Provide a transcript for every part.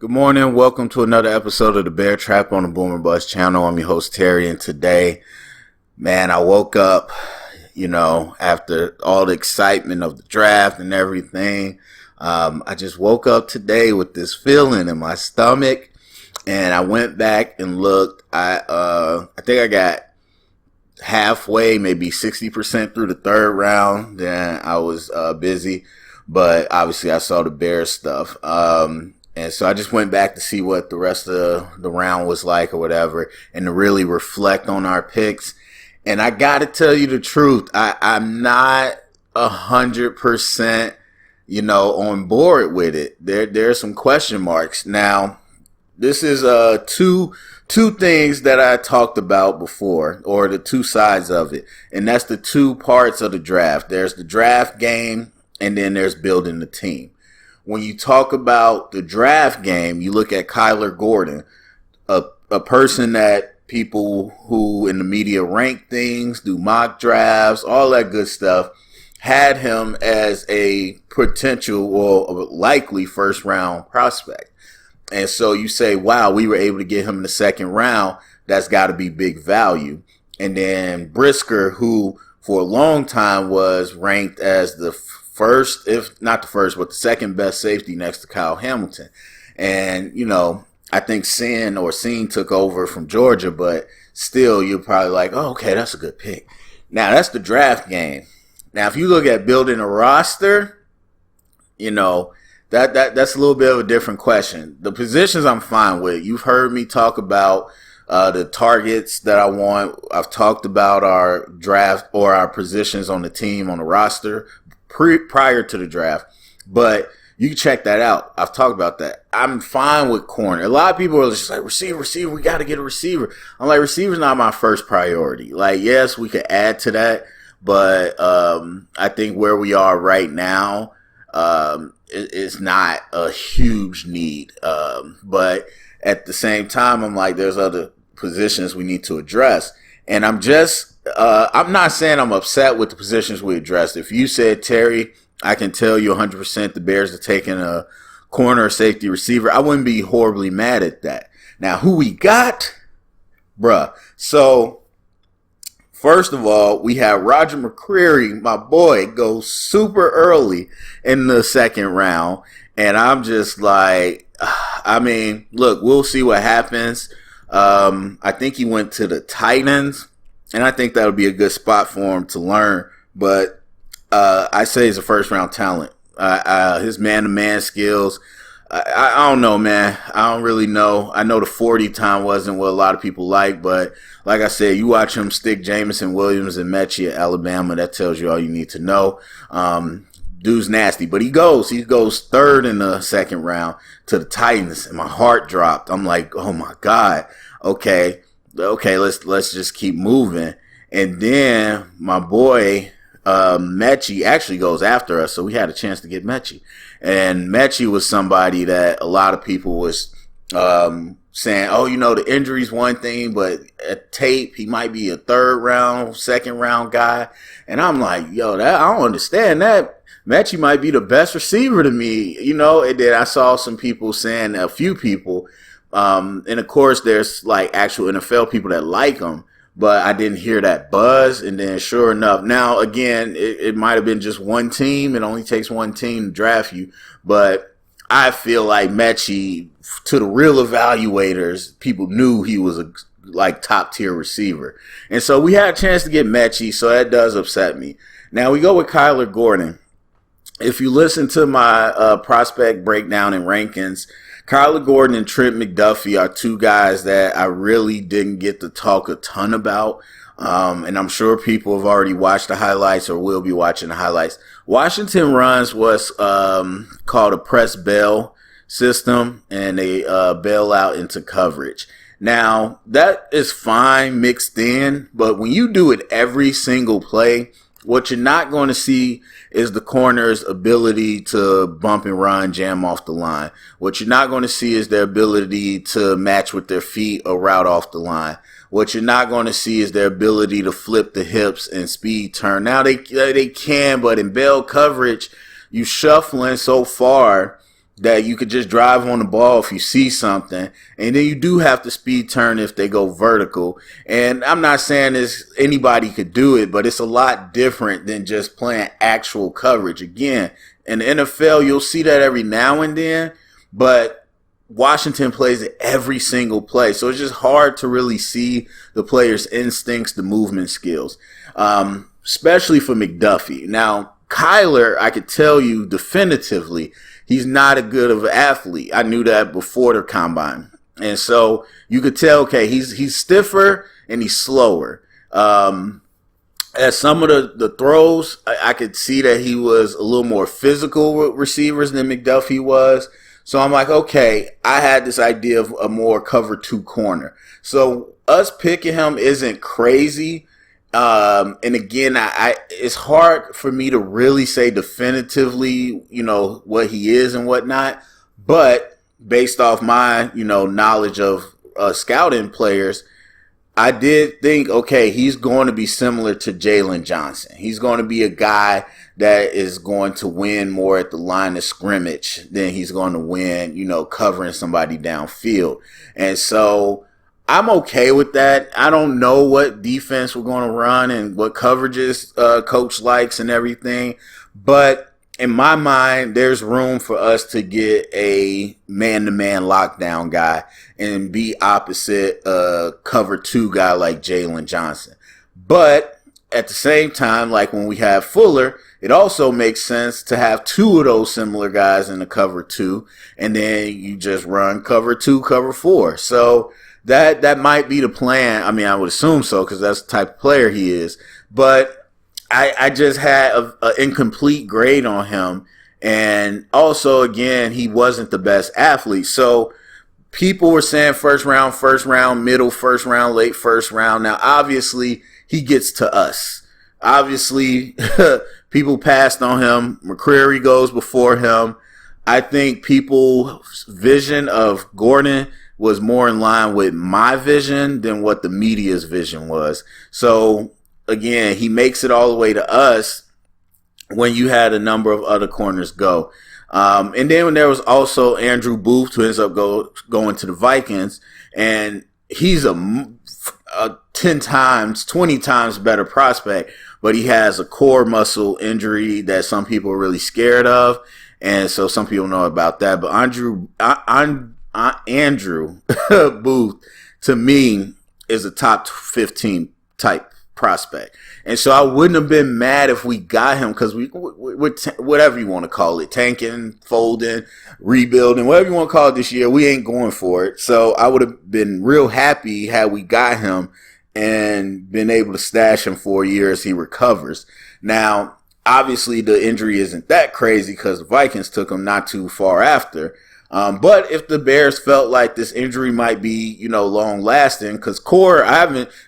Good morning. Welcome to another episode of the Bear Trap on the Boomer Bust channel. I'm your host, Terry, and today, man, I woke up, after all the excitement of the draft and everything. I just woke up today with this feeling in my stomach, and I went back and looked. I think I got halfway, maybe 60% through the third round. Then I was busy, but obviously I saw the Bears stuff. And so I just went back to see what the rest of the round was like or whatever, and to really reflect on our picks. And I got to tell you the truth. I'm not 100%, on board with it. There are some question marks. Now, this is two things that I talked about before, or the two sides of it. And that's the two parts of the draft. There's the draft game, and then there's building the team. When you talk about the draft game, you look at Kyler Gordon, a person that people who in the media rank things, do mock drafts, all that good stuff, had him as a potential or likely first round prospect. And so you say, wow, we were able to get him in the second round. That's got to be big value. And then Brisker, who for a long time was ranked as the first, if not the first, but the second best safety next to Kyle Hamilton. And, I think Scene took over from Georgia, but still you're probably like, oh, okay, that's a good pick. Now, that's the draft game. Now, if you look at building a roster, that's a little bit of a different question. The positions I'm fine with. You've heard me talk about the targets that I want. I've talked about our draft or our positions on the team, on the roster prior to the draft, but you can check that out. I've talked about that. I'm fine with corner. A lot of people are just like, receiver, we got to get a receiver. I'm like, receiver's not my first priority. Like, yes, we could add to that, but I think where we are right now, it's not a huge need. But at the same time, I'm like, there's other positions we need to address. And I'm not saying I'm upset with the positions we addressed. If you said, Terry, I can tell you 100% the Bears are taking a corner or safety receiver, I wouldn't be horribly mad at that. Now, who we got? Bruh. So, first of all, we have Roger Mccreary, my boy, goes super early in the second round. And I'm just like, look, we'll see what happens. I think he went to the Titans, and I think that'll be a good spot for him to learn. But I say he's a first-round talent. His man-to-man skills, I don't know, man. I don't really know. I know the 40 time wasn't what a lot of people like, but like I said, you watch him stick Jamison, Williams, and Mechie at Alabama, that tells you all you need to know. Dude's nasty, but he goes third in the second round to the Titans, and my heart dropped. I'm like, oh my God. Okay, let's just keep moving. And then my boy, Mechie actually goes after us, so we had a chance to get Mechie. And Mechie was somebody that a lot of people was saying, oh, the injury's one thing, but at tape, he might be a third round, second round guy. And I'm like, I don't understand that. Mechie might be the best receiver to me, and then I saw some people saying, a few people, and of course there's like actual NFL people that like him, but I didn't hear that buzz. And then sure enough, now again, it might have been just one team. It only takes one team to draft you, but I feel like Mechie, to the real evaluators, people knew he was a top tier receiver. And so we had a chance to get Mechie, so that does upset me. Now we go with Kyler Gordon. If you listen to my prospect breakdown and rankings, Kyler Gordon and Trent McDuffie are two guys that I really didn't get to talk a ton about. And I'm sure people have already watched the highlights or will be watching the highlights. Washington runs what's called a press bail system, and they bail out into coverage. Now, that is fine mixed in, but when you do it every single play, what you're not going to see is the corner's ability to bump and run, jam off the line. What you're not going to see is their ability to match with their feet or route off the line. What you're not going to see is their ability to flip the hips and speed turn. Now they can, but in bail coverage, you shuffling so far that you could just drive on the ball if you see something, and then you do have to speed turn if they go vertical. And I'm not saying anybody could do it, but it's a lot different than just playing actual coverage. Again, in the NFL, you'll see that every now and then, but Washington plays it every single play. So it's just hard to really see the player's instincts, the movement skills, especially for McDuffie. Now, Kyler, I could tell you definitively, he's not a good of an athlete. I knew that before the combine. And so you could tell, okay, he's stiffer and he's slower. At some of the throws, I could see that he was a little more physical with receivers than McDuffie was. So I'm like, okay, I had this idea of a more cover 2 corner. So us picking him isn't crazy. And again, it's hard for me to really say definitively, what he is and whatnot. But based off my, knowledge of scouting players, I did think, okay, he's going to be similar to Jalen Johnson. He's going to be a guy that is going to win more at the line of scrimmage than he's going to win, covering somebody downfield. And so I'm okay with that. I don't know what defense we're going to run and what coverages coach likes and everything. But in my mind, there's room for us to get a man-to-man lockdown guy and be opposite a cover 2 guy like Jalen Johnson. But at the same time, like when we have Fuller, it also makes sense to have 2 of those similar guys in the cover 2, and then you just run cover 2, cover 4. So that might be the plan. I mean, I would assume so because that's the type of player he is. But I just had an incomplete grade on him. And also, again, he wasn't the best athlete. So people were saying first round, middle first round, late first round. Now, obviously, he gets to us. Obviously, people passed on him. Mccreary goes before him. I think people's vision of Gordon was more in line with my vision than what the media's vision was. So, again, he makes it all the way to us when you had a number of other corners go. And then when there was also Andrew Booth, who ends up going to the Vikings, and he's a 10 times, 20 times better prospect, but he has a core muscle injury that some people are really scared of. And so some people know about that. But Andrew Booth, to me, is a top 15 type prospect. And so I wouldn't have been mad if we got him because we're whatever you want to call it, tanking, folding, rebuilding, whatever you want to call it this year, we ain't going for it. So I would have been real happy had we got him and been able to stash him for a year as he recovers. Now, obviously the injury isn't that crazy because the Vikings took him not too far after. But if the Bears felt like this injury might be, long lasting, because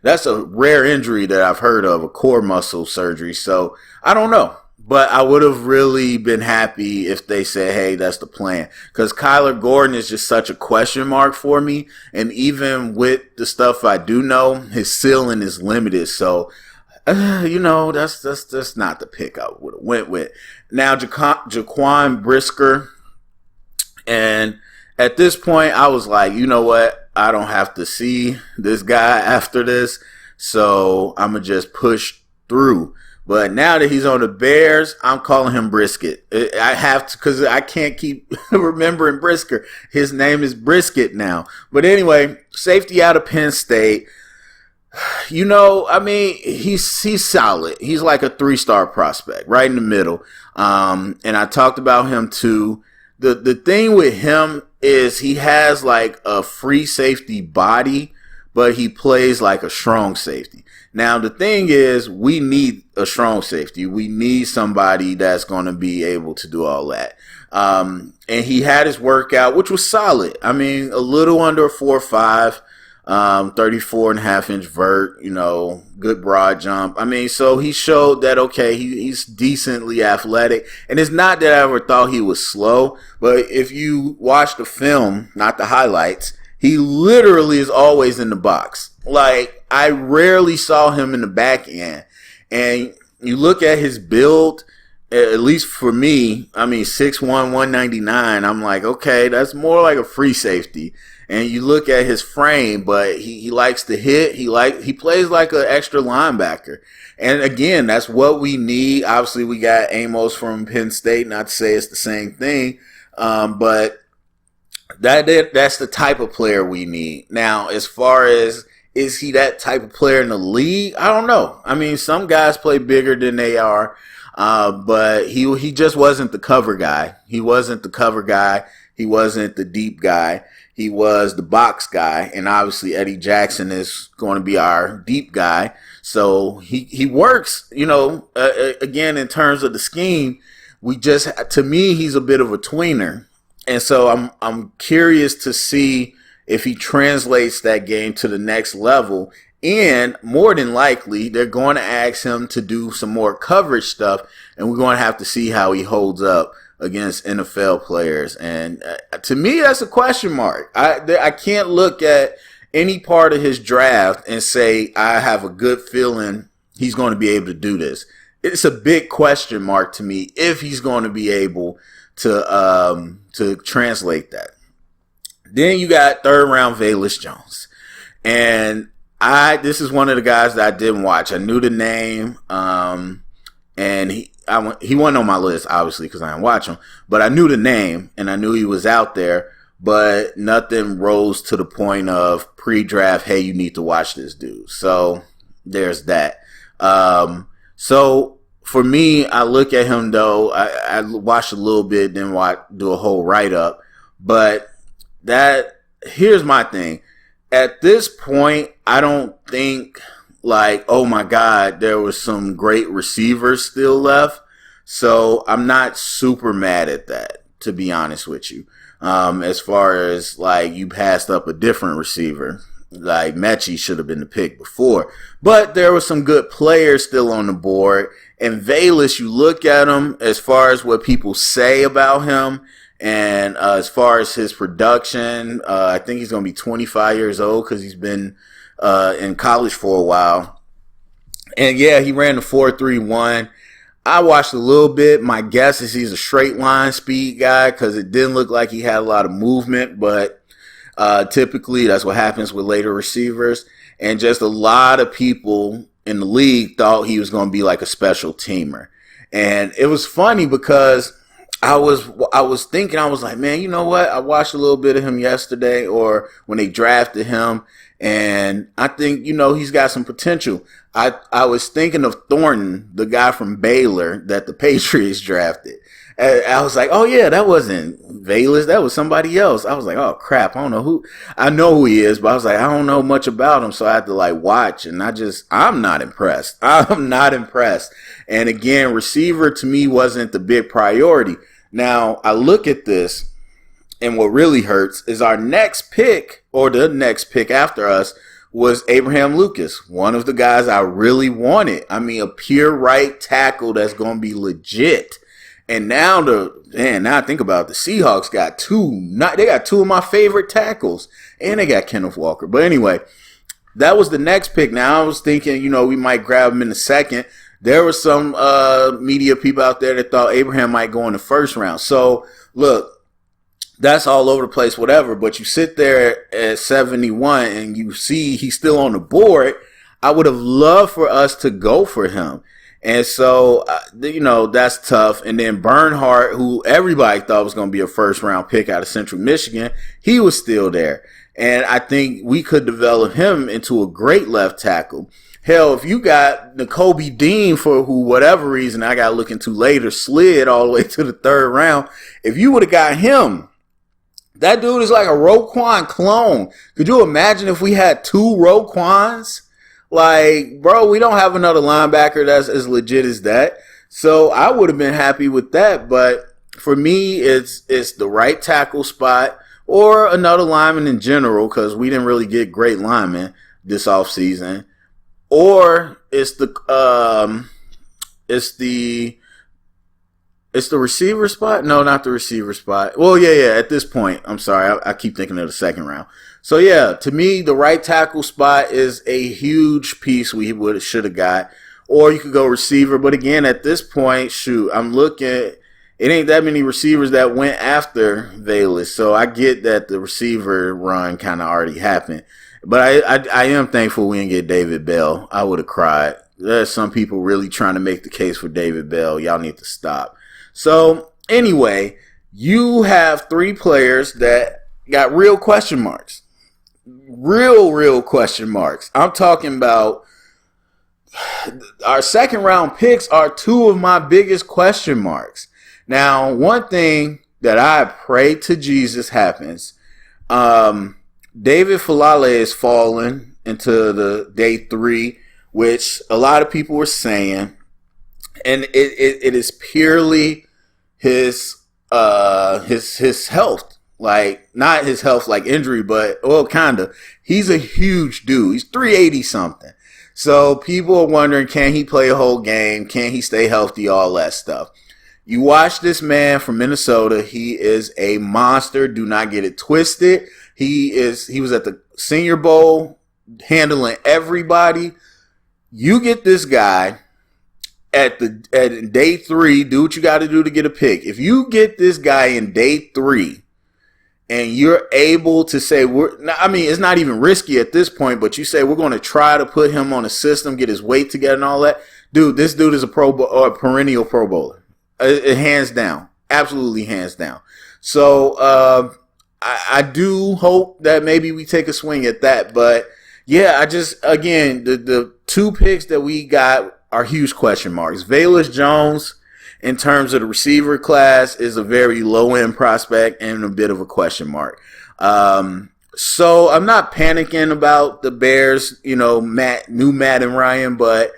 that's a rare injury that I've heard of, a core muscle surgery. So I don't know, but I would have really been happy if they said, hey, that's the plan, because Kyler Gordon is just such a question mark for me. And even with the stuff I do know, his ceiling is limited. So, that's not the pick I would have went with. Now, Jaquan Brisker. And at this point, I was like, you know what? I don't have to see this guy after this, so I'm going to just push through. But now that he's on the Bears, I'm calling him Brisket. I have to because I can't keep remembering Brisker. His name is Brisket now. But anyway, safety out of Penn State. He's solid. He's like a 3-star prospect, right in the middle. And I talked about him too. The thing with him is he has like a free safety body, but he plays like a strong safety. Now, the thing is, we need a strong safety. We need somebody that's going to be able to do all that. And he had his workout, which was solid. I mean, a little under 4.5, 34.5-inch vert, good broad jump. I mean, so he showed that, okay, he's decently athletic. And it's not that I ever thought he was slow, but if you watch the film, not the highlights, he literally is always in the box. Like, I rarely saw him in the back end. And you look at his build, at least for me, I mean, 6'1", 199, I'm like, okay, that's more like a free safety. And you look at his frame, but he likes to hit. He plays like an extra linebacker. And again, that's what we need. Obviously, we got Amos from Penn State. Not to say it's the same thing, but that's the type of player we need. Now, as far as is he that type of player in the league? I don't know. I mean, some guys play bigger than they are, but he just wasn't the cover guy. He wasn't the cover guy. He wasn't the deep guy. He was the box guy, and obviously Eddie Jackson is going to be our deep guy. So he works, again, in terms of the scheme, to me, he's a bit of a tweener. And so I'm curious to see if he translates that game to the next level. And more than likely, they're going to ask him to do some more coverage stuff, and we're going to have to see how he holds up against NFL players. And to me, that's a question mark. I can't look at any part of his draft and say I have a good feeling he's going to be able to do this. It's a big question mark to me if he's going to be able to translate that. Then you got third round Bayless Jones, and this is one of the guys that I didn't watch. I knew the name, and he wasn't on my list, obviously, because I didn't watch him. But I knew the name, and I knew he was out there. But nothing rose to the point of pre-draft, hey, you need to watch this dude. So there's that. So for me, I look at him, though. I watched a little bit, then do a whole write-up. But here's my thing. At this point, I don't think like, oh my God, there was some great receivers still left. So I'm not super mad at that, to be honest with you. As far as like you passed up a different receiver, like Mechie should have been the pick before, but there were some good players still on the board. And Bayless, you look at him as far as what people say about him. And as far as his production, I think he's going to be 25 years old because he's been in college for a while. And yeah, he ran the 4.31. I watched a little bit. My guess is he's a straight line speed guy because it didn't look like he had a lot of movement. But typically that's what happens with later receivers. And just a lot of people in the league thought he was going to be like a special teamer. And it was funny because I was thinking, I was like, man, you know what? I watched a little bit of him yesterday or when they drafted him, and I think, he's got some potential. I was thinking of Thornton, the guy from Baylor that the Patriots drafted. And I was like, oh yeah, that wasn't Bayless, that was somebody else. I was like, oh crap, I know who he is, but I was like, I don't know much about him, so I had to like watch, and I'm not impressed. I'm not impressed. And again, receiver to me wasn't the big priority. Now, I look at this, and what really hurts is our next pick, or the next pick after us, was Abraham Lucas, one of the guys I really wanted. I mean, a pure right tackle that's going to be legit. And now I think about it, the Seahawks got they got two of my favorite tackles, and they got Kenneth Walker. But anyway, that was the next pick. Now I was thinking, we might grab him in the second. There were some media people out there that thought Abraham might go in the first round. So, look, that's all over the place, whatever. But you sit there at 71 and you see he's still on the board. I would have loved for us to go for him. And so, that's tough. And then Bernhardt, who everybody thought was going to be a first-round pick out of Central Michigan, he was still there. And I think we could develop him into a great left tackle. Hell, if you got Nakobe Dean for whatever reason I got to look into later, slid all the way to the third round, if you would have got him, that dude is like a Roquan clone. Could you imagine if we had two Roquans? Like, bro, we don't have another linebacker that's as legit as that. So I would have been happy with that. But for me, it's the right tackle spot or another lineman in general, because we didn't really get great linemen this offseason. Or it's the receiver spot. No, not the receiver spot. Well, yeah. At this point, I'm sorry, I keep thinking of the second round. So yeah, to me, the right tackle spot is a huge piece we should have got. or you could go receiver. But again, at this point, shoot, I'm looking. It ain't that many receivers that went after Bayless, so I get that the receiver run kind of already happened. But I am thankful we didn't get David Bell. I would have cried. There's some people really trying to make the case for David Bell. Y'all need to stop. So anyway, you have 3 players that got real question marks. Real question marks. I'm talking about our second round picks are 2 of my biggest question marks. Now, one thing that I pray to Jesus happens, David Falale is falling into the day 3, which a lot of people were saying, and it is purely his health, like not his health like injury, but well, kinda. He's a huge dude. He's 380 something. So people are wondering, can he play a whole game? Can he stay healthy? All that stuff. You watch this man from Minnesota. He is a monster. Do not get it twisted. He was at the Senior Bowl handling everybody. You get this guy at day 3, do what you got to do to get a pick. If you get this guy in day 3 and you're able to say, it's not even risky at this point, but you say we're going to try to put him on a system, get his weight together and all that. Dude, this dude is a perennial Pro Bowler. Hands down. Absolutely hands down. So I do hope that maybe we take a swing at that. But yeah, the 2 picks that we got are huge question marks. Bayless Jones, in terms of the receiver class, is a very low-end prospect and a bit of a question mark. So I'm not panicking about the Bears, Matt and Ryan, but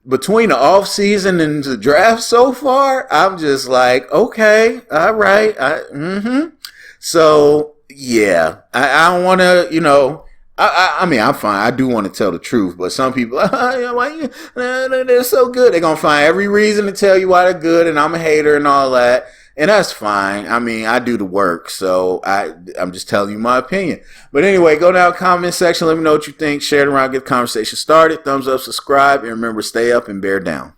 between the offseason and the draft so far, I'm just like, okay, all right. So, yeah, I don't want to, I'm fine. I do want to tell the truth, but some people, they're so good. They're going to find every reason to tell you why they're good, and I'm a hater and all that. And that's fine. I do the work, so I'm just telling you my opinion. But anyway, go down to the comment section. Let me know what you think. Share it around. Get the conversation started. Thumbs up, subscribe, and remember, stay up and bear down.